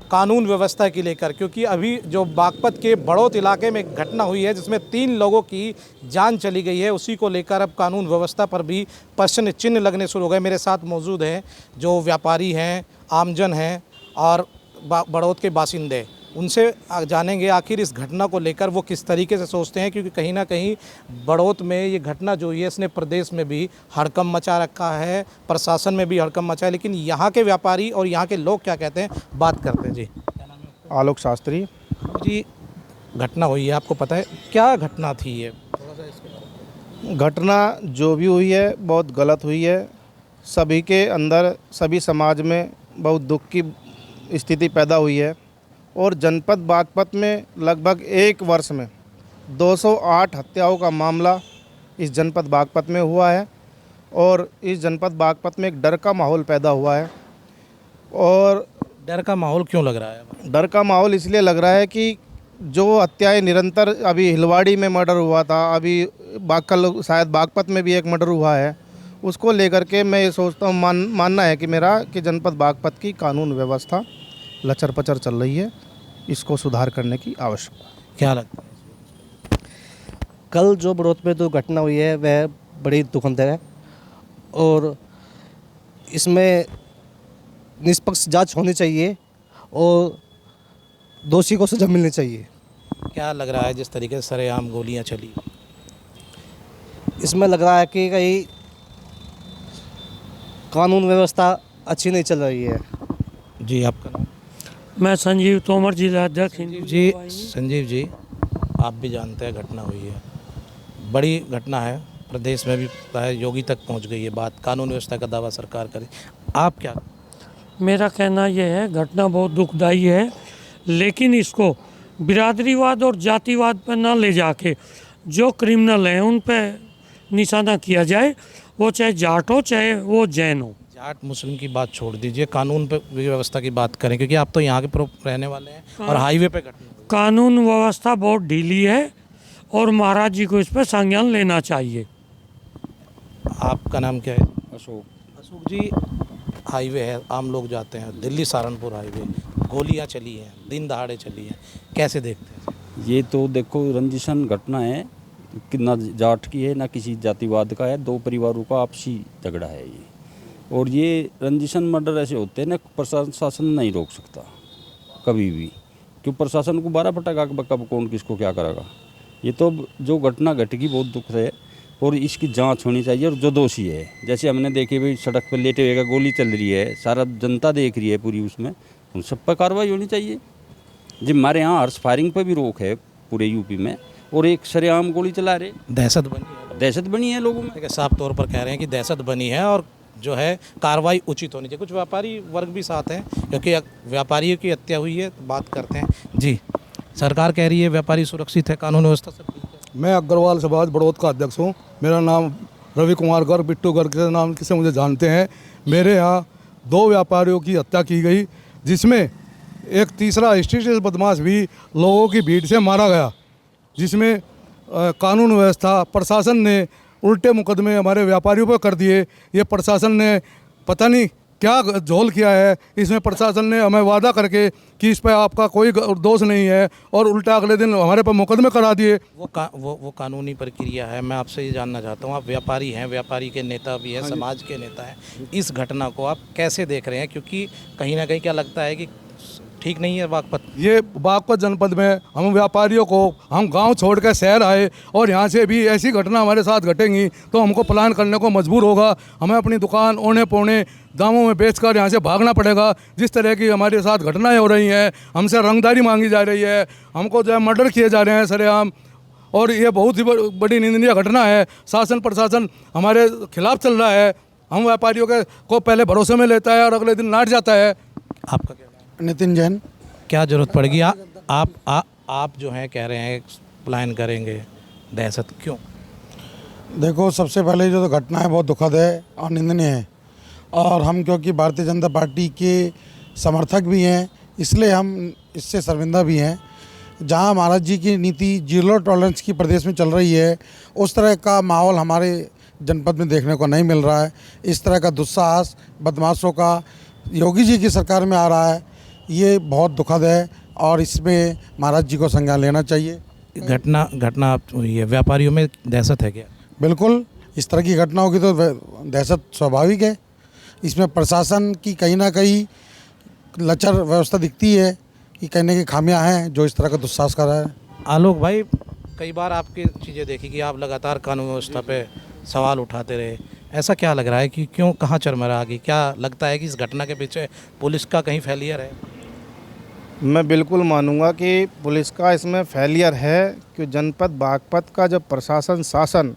कानून व्यवस्था की लेकर, क्योंकि अभी जो बागपत के बड़ौत इलाके में एक घटना हुई है जिसमें 3 लोगों की जान चली गई है, उसी को लेकर अब कानून व्यवस्था पर भी प्रश्न चिन्ह लगने शुरू हो गए। मेरे साथ मौजूद हैं जो व्यापारी हैं, आमजन हैं और बड़ौत के बासिंदे, उनसे जानेंगे आखिर इस घटना को लेकर वो किस तरीके से सोचते हैं, क्योंकि कहीं ना कहीं बड़ौत में ये घटना जो हुई है इसने प्रदेश में भी हड़कंप मचा रखा है, प्रशासन में भी हड़कंप मचा है। लेकिन यहाँ के व्यापारी और यहाँ के लोग क्या कहते हैं, बात करते हैं। जी, क्या नाम है? आलोक शास्त्री जी, घटना हुई है, आपको पता है क्या घटना थी ये? घटना जो भी हुई है बहुत गलत हुई है। सभी के अंदर, सभी समाज में बहुत दुख की स्थिति पैदा हुई है और जनपद बागपत में लगभग 1 वर्ष में 208 हत्याओं का मामला इस जनपद बागपत में हुआ है और इस जनपद बागपत में एक डर का माहौल पैदा हुआ है। और डर का माहौल क्यों लग रहा है? डर का माहौल इसलिए लग रहा है कि जो हत्याएं निरंतर, अभी हिलवाड़ी में मर्डर हुआ था, अभी कल शायद बागपत में भी एक मर्डर हुआ है, उसको लेकर के मैं ये सोचता हूँ, मानना है कि मेरा कि जनपद बागपत की कानून व्यवस्था लचर पचर चल रही है, इसको सुधार करने की आवश्यकता। क्या लगता है? कल जो बड़ौत में जो घटना हुई है वह बड़ी दुखद है और इसमें निष्पक्ष जांच होनी चाहिए और दोषी को सजा मिलनी चाहिए। क्या लग रहा है जिस तरीके से सरेआम गोलियां चली? इसमें लग रहा है कि कहीं कानून व्यवस्था अच्छी नहीं चल रही है। जी, आपका नाम? मैं संजीव तोमर, जिला अध्यक्ष जी, संजीव जी, आप भी जानते हैं घटना हुई है, बड़ी घटना है, प्रदेश में भी योगी तक पहुंच गई है बात, कानून व्यवस्था का दावा सरकार करे, आप क्या? मेरा कहना यह है, घटना बहुत दुखदाई है, लेकिन इसको बिरादरीवाद और जातिवाद पर ना ले जाके जो क्रिमिनल हैं उन पर निशाना किया जाए, वो चाहे जाट हो चाहे वो जैन हो। जाट मुस्लिम की बात छोड़ दीजिए, कानून पे व्यवस्था की बात करें, क्योंकि आप तो यहाँ के रहने वाले हैं और हाईवे पे घटना हुई। कानून व्यवस्था बहुत ढीली है और महाराज जी को इस पर संज्ञान लेना चाहिए। आपका नाम क्या है? अशोक। अशोक जी, हाईवे है, आम लोग जाते हैं, दिल्ली सहारनपुर हाईवे, गोलियां चली हैं, दिन दहाड़े चली हैं, कैसे देखते हैं? ये तो देखो रंजिशन घटना है कि ना जाट की है ना किसी जातिवाद का है, 2 परिवारों का आपसी झगड़ा है ये। और ये रंजिशन मर्डर ऐसे होते हैं ना, प्रशासन नहीं रोक सकता कभी भी, क्यों प्रशासन को 12 फटाका कब कौन किसको क्या करेगा। ये तो जो घटना घटेगी बहुत दुख है और इसकी जांच होनी चाहिए और जो दोषी है, जैसे हमने देखे भाई सड़क पर लेटे हुए का गोली चल रही है, सारा जनता देख रही है पूरी, उसमें उन सब पर कार्रवाई होनी चाहिए। जी, हमारे यहाँ हर्ष फायरिंग पर भी रोक है पूरे यूपी में और एक सरेआम गोली चला रहे, दहशत बनी है लोगों में। साफ तौर पर कह रहे हैं कि दहशत बनी है और जो है कार्रवाई उचित होनी चाहिए। कुछ व्यापारी वर्ग भी साथ हैं, क्योंकि व्यापारियों की हत्या हुई है, बात करते हैं। जी, सरकार कह रही है व्यापारी सुरक्षित है, कानून व्यवस्था सब ठीक है। मैं अग्रवाल समाज बड़ौत का अध्यक्ष हूँ। मेरा नाम रवि कुमार गर्ग, बिट्टू गर्ग के नाम से मुझे जानते हैं। मेरे यहाँ 2 व्यापारियों की हत्या की गई, जिसमें एक तीसरा हिस्ट्रीशियस बदमाश भी लोगों की भीड़ से मारा गया, जिसमें कानून व्यवस्था प्रशासन ने उल्टे मुकदमे हमारे व्यापारियों पर कर दिए। ये प्रशासन ने पता नहीं क्या झोल किया है। इसमें प्रशासन ने हमें वादा करके कि इस पर आपका कोई दोष नहीं है और उल्टा अगले दिन हमारे पर मुकदमे करा दिए। वो कानूनी प्रक्रिया है। मैं आपसे ये जानना चाहता हूँ, आप व्यापारी हैं, व्यापारी के नेता भी हैं, समाज के नेता हैं, इस घटना को आप कैसे देख रहे हैं? क्योंकि कहीं ना कहीं क्या लगता है कि ठीक नहीं है बागपत? ये बागपत जनपद में हम व्यापारियों को, हम गांव छोड़कर शहर आए और यहाँ से भी ऐसी घटना हमारे साथ घटेंगी तो हमको प्लान करने को मजबूर होगा। हमें अपनी दुकान औने पौने दामों में बेचकर यहाँ से भागना पड़ेगा। जिस तरह की हमारे साथ घटनाएं हो रही हैं, हमसे रंगदारी मांगी जा रही है, हमको जो है मर्डर किए जा रहे हैं सरेआम, और ये बहुत ही बड़ी निंदनीय घटना है। शासन प्रशासन हमारे खिलाफ चल रहा है। हम व्यापारियों के को पहले भरोसे में लेता है और अगले दिन नाट जाता है। आपका क्या? नितिन जैन। क्या जरूरत पड़ेगी? आप जो हैं कह रहे हैं प्लान करेंगे, दहशत क्यों? देखो, सबसे पहले जो घटना है बहुत दुखद है और निंदनीय है, और हम क्योंकि भारतीय जनता पार्टी के समर्थक भी हैं इसलिए हम इससे शर्मिंदा भी हैं। जहां महाराज जी की नीति जीरो टॉलरेंस की प्रदेश में चल रही है, उस तरह का माहौल हमारे जनपद में देखने को नहीं मिल रहा है। इस तरह का दुस्साहस बदमाशों का योगी जी की सरकार में आ रहा है। ये बहुत दुखद है और इसमें महाराज जी को संज्ञान लेना चाहिए। घटना हुई है, व्यापारियों में दहशत है क्या? बिल्कुल, इस तरह की घटना होगी तो दहशत स्वाभाविक है। इसमें प्रशासन की कहीं ना कहीं लचर व्यवस्था दिखती है कि कहने की खामियां हैं जो इस तरह का दुस्साहस कर रहा है। आलोक भाई, कई बार आपकी चीज़ें देखी कि आप लगातार कानून व्यवस्था पे सवाल उठाते रहे, ऐसा क्या लग रहा है कि क्यों, कहाँ चरमरा गई? क्या लगता है कि इस घटना के पीछे पुलिस का कहीं फेलियर है? मैं बिल्कुल मानूंगा कि पुलिस का इसमें फेलियर है कि जनपद बागपत का जो प्रशासन शासन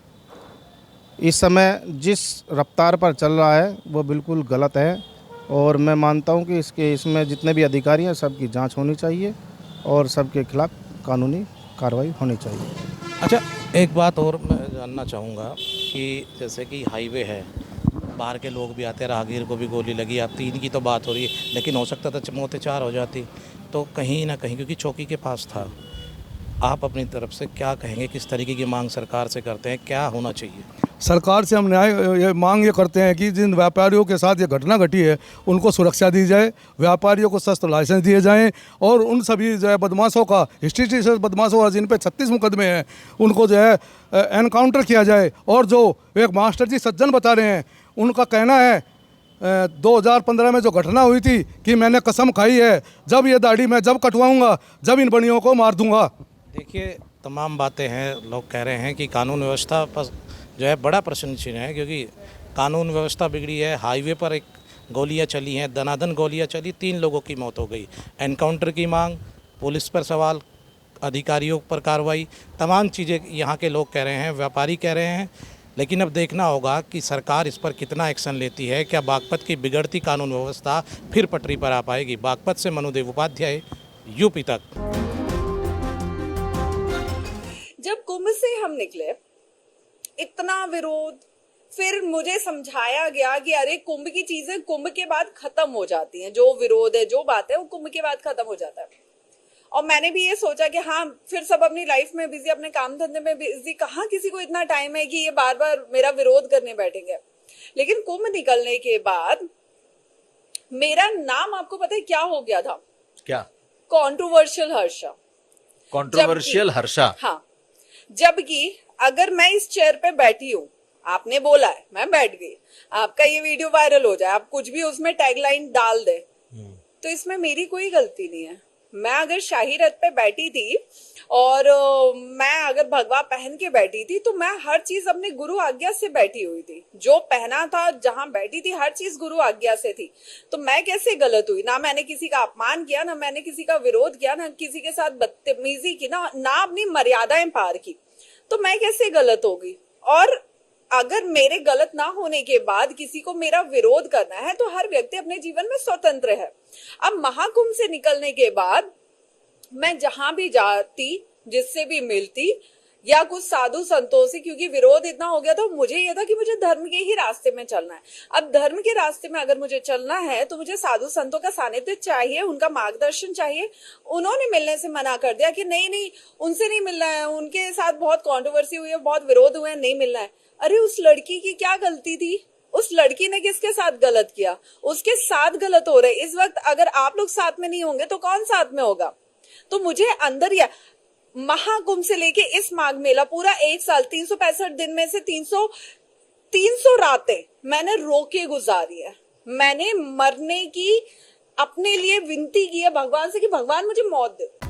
इस समय जिस रफ्तार पर चल रहा है वो बिल्कुल गलत है। और मैं मानता हूं कि इसमें जितने भी अधिकारी हैं सबकी जांच होनी चाहिए और सबके खिलाफ कानूनी कार्रवाई होनी चाहिए। अच्छा, एक बात और मैं जानना चाहूँगा कि जैसे कि हाईवे है, बाहर के लोग भी आते हैं, राहगीर को भी गोली लगी, अब 3 की तो बात हो रही है, लेकिन हो सकता था मौतें 4 हो जाती। तो कहीं ना कहीं क्योंकि चौकी के पास था, आप अपनी तरफ से क्या कहेंगे, किस तरीके की मांग सरकार से करते हैं, क्या होना चाहिए? सरकार से हम ये मांग ये करते हैं कि जिन व्यापारियों के साथ ये घटना घटी है उनको सुरक्षा दी जाए, व्यापारियों को शस्त्र लाइसेंस दिए जाएं और उन सभी जो है बदमाशों का, हिस्ट्री से बदमाशों का जिन पे 36 मुकदमे हैं उनको जो है एनकाउंटर किया जाए। और जो एक मास्टर जी सज्जन बता रहे हैं, उनका कहना है 2015 में जो घटना हुई थी कि मैंने कसम खाई है जब ये दाढ़ी मैं जब कटवाऊँगा जब इन बनियों को मार दूँगा। देखिए, तमाम बातें हैं, लोग कह रहे हैं कि कानून व्यवस्था पर जो है बड़ा प्रश्न चिन्ह है, क्योंकि कानून व्यवस्था बिगड़ी है। हाईवे पर एक गोलियां चली हैं, दनादन गोलियां चली, 3 लोगों की मौत हो गई। एनकाउंटर की मांग, पुलिस पर सवाल, अधिकारियों पर कार्रवाई, तमाम चीज़ें यहाँ के लोग कह रहे हैं, व्यापारी कह रहे हैं। लेकिन अब देखना होगा कि सरकार इस पर कितना एक्शन लेती है। क्या बागपत की बिगड़ती कानून व्यवस्था फिर पटरी पर आ पाएगी? बागपत से मनुदेव उपाध्याय, यूपी तक। जब कुंभ से हम निकले, इतना विरोध, फिर मुझे समझाया गया कि अरे कुंभ की चीजें कुंभ के बाद खत्म हो जाती हैं, जो विरोध है, जो बात है वो कुंभ के बाद खत्म हो जाता है। और मैंने भी ये सोचा कि हाँ, फिर सब अपनी लाइफ में बिजी, अपने काम धंधे में बिजी, कहाँ किसी को इतना टाइम है कि ये बार बार मेरा विरोध करने बैठेंगे। लेकिन कुंभ निकलने के बाद मेरा नाम, आपको पता है क्या हो गया था? क्या? कंट्रोवर्शियल हर्षा। कंट्रोवर्शियल हर्षा? हाँ, जबकि अगर मैं इस चेयर पे बैठी हूँ, आपने बोला है, मैं बैठ गई, आपका ये वीडियो वायरल हो जाए, आप कुछ भी उसमें टैगलाइन डाल दे, तो इसमें मेरी कोई गलती नहीं है। मैं अगर शाही रथ पे बैठी थी और मैं अगर भगवा पहन के बैठी थी तो मैं हर चीज अपने गुरु आज्ञा से बैठी हुई थी। जो पहना था, जहां बैठी थी, हर चीज गुरु आज्ञा से थी। तो मैं कैसे गलत हुई? ना मैंने किसी का अपमान किया, ना मैंने किसी का विरोध किया, ना किसी के साथ बदतमीजी की, ना अपनी मर्यादाएं पार की। तो मैं कैसे गलत होगी? और अगर मेरे गलत ना होने के बाद किसी को मेरा विरोध करना है तो हर व्यक्ति अपने जीवन में स्वतंत्र है। अब महाकुंभ से निकलने के बाद मैं जहां भी जाती, जिससे भी मिलती, या कुछ साधु संतों से, क्योंकि विरोध इतना हो गया, तो मुझे यह था कि मुझे धर्म के ही रास्ते में चलना है। अब धर्म के रास्ते में अगर मुझे चलना है तो मुझे साधु संतों का सानिध्य चाहिए, उनका मार्गदर्शन चाहिए। उन्होंने मिलने से मना कर दिया कि नहीं, उनसे नहीं मिलना है, उनके साथ बहुत कंट्रोवर्सी हुई है, बहुत विरोध हुए हैं, नहीं मिलना है। अरे उस लड़की की क्या गलती थी? उस लड़की ने किसके साथ गलत किया? उसके साथ गलत हो रहे। इस वक्त अगर आप लोग साथ में नहीं होंगे तो कौन साथ में होगा? तो मुझे अंदर या महाकुंभ से लेके इस माघ मेला, पूरा 1 साल, 365 दिन में से 300 रातें मैंने रो के गुजारी है। मैंने मरने की अपने लिए विनती की है भगवान से कि भगवान मुझे मौत दे।